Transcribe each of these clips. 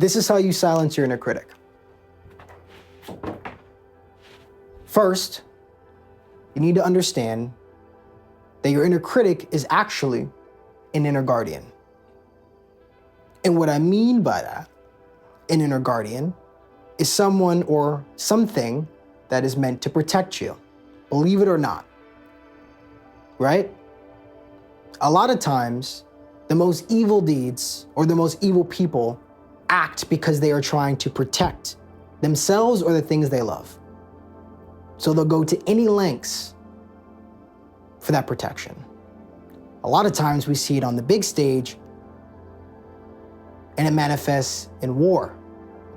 This is how you silence your inner critic. First, you need to understand that your inner critic is actually an inner guardian. And what I mean by that, an inner guardian, is someone or something that is meant to protect you, believe it or not, right? A lot of times, the most evil deeds or the most evil people act because they are trying to protect themselves or the things they love. So they'll go to any lengths for that protection. A lot of times we see it on the big stage, and it manifests in war,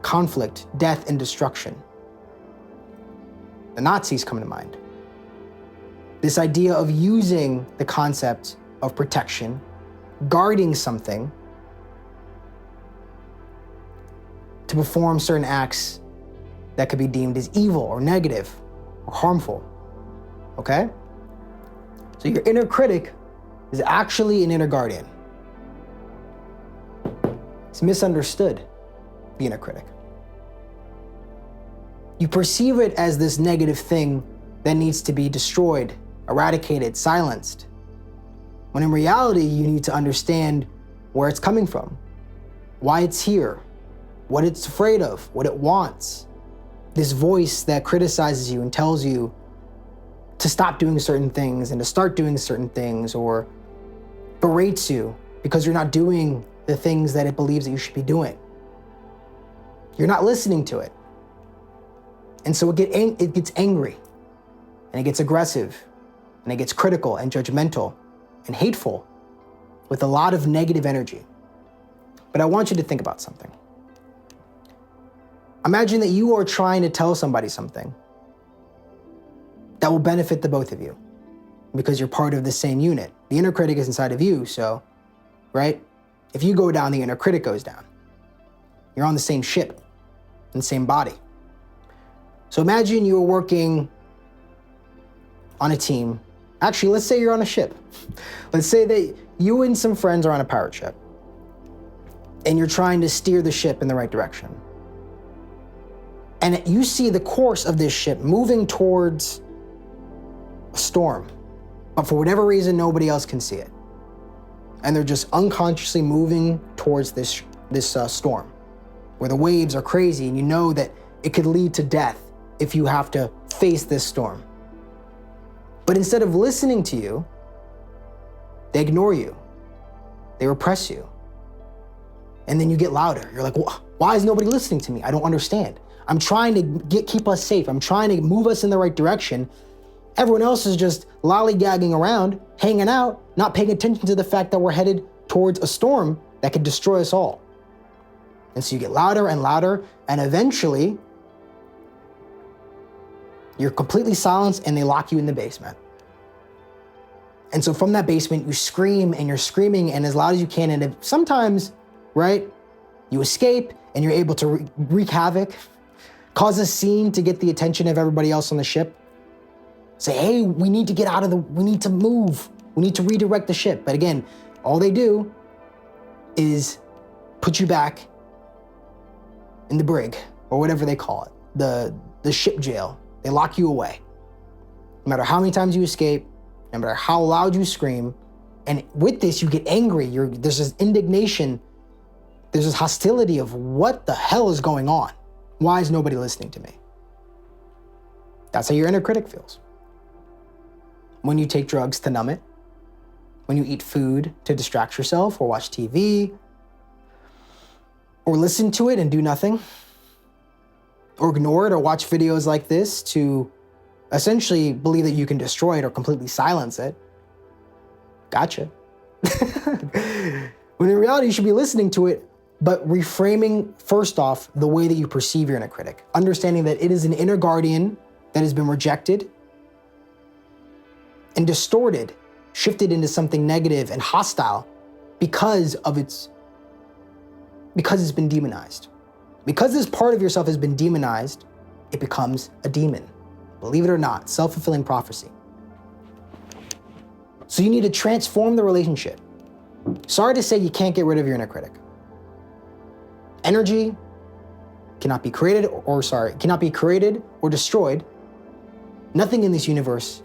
conflict, death, and destruction. The Nazis come to mind. This idea of using the concept of protection, guarding something to perform certain acts that could be deemed as evil or negative or harmful, okay? So your inner critic is actually an inner guardian. It's misunderstood, the inner critic. You perceive it as this negative thing that needs to be destroyed, eradicated, silenced, when in reality, you need to understand where it's coming from, why it's here, what it's afraid of, what it wants. This voice that criticizes you and tells you to stop doing certain things and to start doing certain things, or berates you because you're not doing the things that it believes that you should be doing. You're not listening to it. And so it gets angry, and it gets aggressive, and it gets critical and judgmental and hateful with a lot of negative energy. But I want you to think about something. Imagine that you are trying to tell somebody something that will benefit the both of you because you're part of the same unit. The inner critic is inside of you, so, right? If you go down, the inner critic goes down. You're on the same ship, in the same body. So imagine you're working on a team. Actually, let's say you're on a ship. Let's say that you and some friends are on a pirate ship, and you're trying to steer the ship in the right direction. And you see the course of this ship moving towards a storm, but for whatever reason, nobody else can see it. And they're just unconsciously moving towards this storm, where the waves are crazy, and you know that it could lead to death if you have to face this storm. But instead of listening to you, they ignore you. They repress you. And then you get louder. You're like, why is nobody listening to me? I don't understand. I'm trying to keep us safe. I'm trying to move us in the right direction. Everyone else is just lollygagging around, hanging out, not paying attention to the fact that we're headed towards a storm that could destroy us all. And so you get louder and louder, and eventually you're completely silenced and they lock you in the basement. And so from that basement, you scream and you're screaming and as loud as you can. And sometimes, right, you escape and you're able to wreak havoc, cause a scene to get the attention of everybody else on the ship. Say, hey, we need to move. We need to redirect the ship. But again, all they do is put you back in the brig or whatever they call it, the ship jail. They lock you away. No matter how many times you escape, no matter how loud you scream, and with this, you get angry. There's this indignation. There's this hostility of what the hell is going on? Why is nobody listening to me? That's how your inner critic feels. When you take drugs to numb it, when you eat food to distract yourself or watch TV, or listen to it and do nothing, or ignore it or watch videos like this to essentially believe that you can destroy it or completely silence it. Gotcha. When in reality, you should be listening to it, but reframing, first off, the way that you perceive your inner critic. Understanding that it is an inner guardian that has been rejected and distorted, shifted into something negative and hostile because it's been demonized. Because this part of yourself has been demonized, it becomes a demon. Believe it or not, self-fulfilling prophecy. So you need to transform the relationship. Sorry to say you can't get rid of your inner critic. Energy cannot be created or destroyed. Nothing in this universe,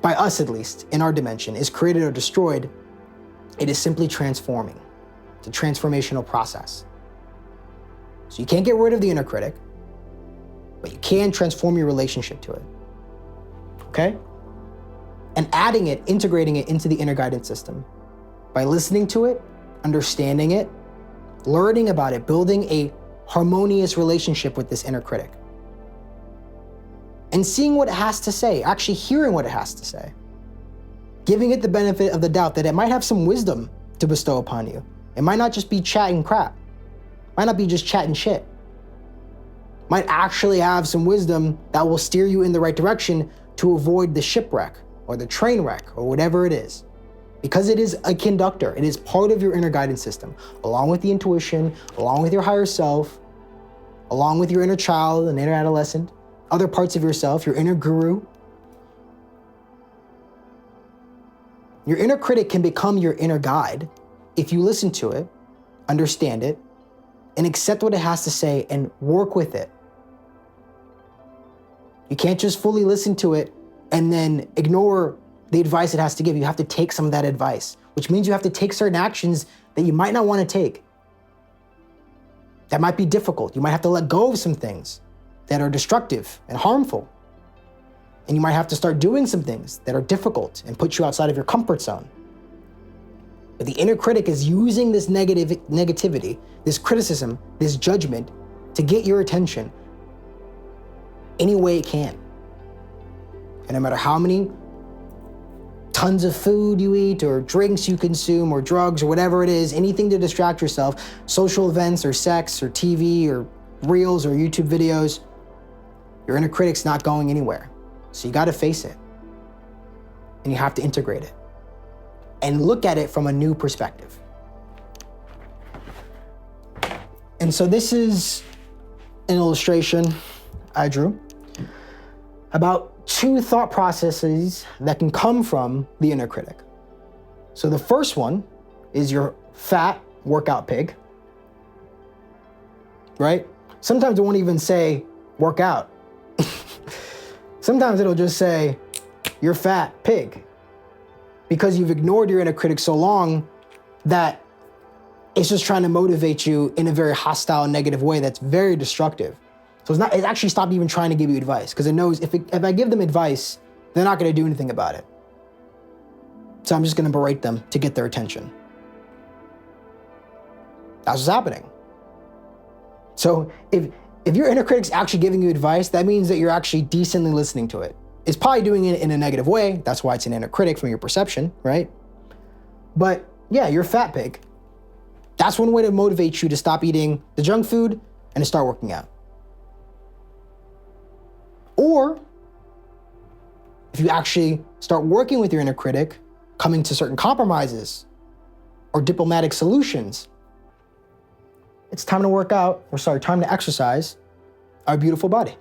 by us at least, in our dimension, is created or destroyed. It is simply transforming. It's a transformational process. So you can't get rid of the inner critic, but you can transform your relationship to it. Okay? And adding it, integrating it into the inner guidance system by listening to it, understanding it, learning about it, building a harmonious relationship with this inner critic. And seeing what it has to say, actually hearing what it has to say. Giving it the benefit of the doubt that it might have some wisdom to bestow upon you. It might not just be chatting crap. Might not be just chatting shit. Might actually have some wisdom that will steer you in the right direction to avoid the shipwreck or the train wreck or whatever it is. Because it is a conductor. It is part of your inner guidance system, along with the intuition, along with your higher self, along with your inner child and inner adolescent, other parts of yourself, your inner guru. Your inner critic can become your inner guide if you listen to it, understand it, and accept what it has to say and work with it. You can't just fully listen to it and then ignore the advice it has to give. You have to take some of that advice, which means you have to take certain actions that you might not want to take. That might be difficult. You might have to let go of some things that are destructive and harmful. And you might have to start doing some things that are difficult and put you outside of your comfort zone. But the inner critic is using this negativity, this criticism, this judgment to get your attention any way it can. And no matter how many tons of food you eat or drinks you consume or drugs or whatever it is, anything to distract yourself, social events or sex or TV or reels or YouTube videos, your inner critic's not going anywhere. So you got to face it. And you have to integrate it and look at it from a new perspective. And so this is an illustration I drew about two thought processes that can come from the inner critic. So the first one is your fat workout pig, right? Sometimes it won't even say work out. Sometimes it'll just say you're fat pig, because you've ignored your inner critic so long that it's just trying to motivate you in a very hostile, negative way that's very destructive. So it's actually stopped even trying to give you advice, because it knows if I give them advice, they're not going to do anything about it. So I'm just going to berate them to get their attention. That's what's happening. So if your inner critic's actually giving you advice, that means that you're actually decently listening to it. It's probably doing it in a negative way. That's why it's an inner critic from your perception, right? But yeah, you're a fat pig. That's one way to motivate you to stop eating the junk food and to start working out. Or if you actually start working with your inner critic, coming to certain compromises or diplomatic solutions, it's time to work out, time to exercise our beautiful body.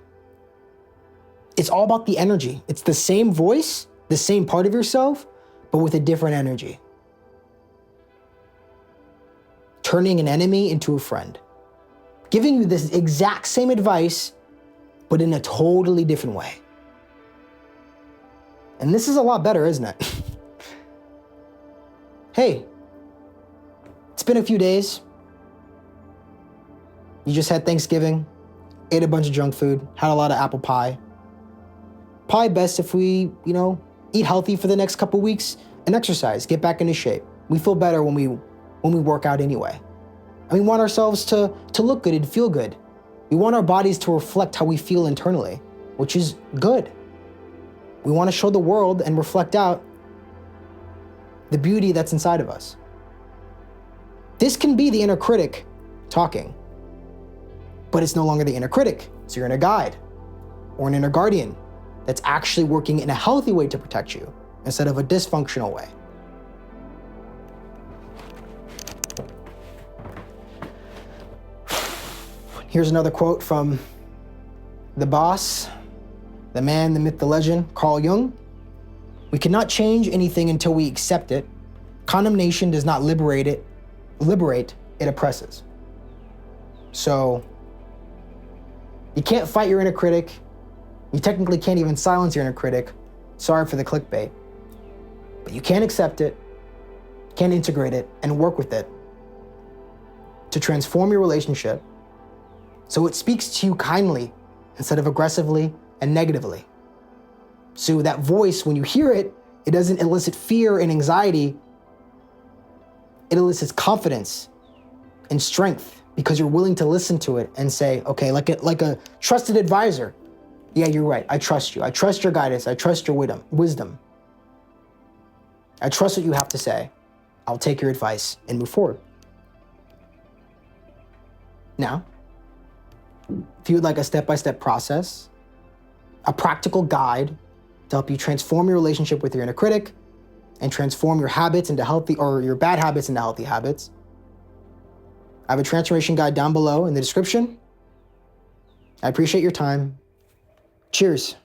It's all about the energy. It's the same voice, the same part of yourself, but with a different energy. Turning an enemy into a friend. Giving you this exact same advice, but in a totally different way. And this is a lot better, isn't it? Hey, it's been a few days. You just had Thanksgiving, ate a bunch of junk food, had a lot of apple pie. Probably best if we, eat healthy for the next couple weeks and exercise, get back into shape. We feel better when we work out anyway. And we want ourselves to look good and feel good. We want our bodies to reflect how we feel internally, which is good. We want to show the world and reflect out the beauty that's inside of us. This can be the inner critic talking, but it's no longer the inner critic. It's your inner guide or an inner guardian that's actually working in a healthy way to protect you instead of a dysfunctional way. Here's another quote from the boss, the man, the myth, the legend, Carl Jung. We cannot change anything until we accept it. Condemnation does not liberate, it oppresses. So you can't fight your inner critic. You technically can't even silence your inner critic. Sorry for the clickbait. But you can accept it, can integrate it, and work with it to transform your relationship so it speaks to you kindly instead of aggressively and negatively. So that voice, when you hear it, it doesn't elicit fear and anxiety. It elicits confidence and strength because you're willing to listen to it and say, okay, like a trusted advisor. Yeah, you're right. I trust you. I trust your guidance. I trust your wisdom. I trust what you have to say. I'll take your advice and move forward. Now, if you would like a step-by-step process, a practical guide to help you transform your relationship with your inner critic and transform your habits into healthy, or your bad habits into healthy habits, I have a transformation guide down below in the description. I appreciate your time. Cheers.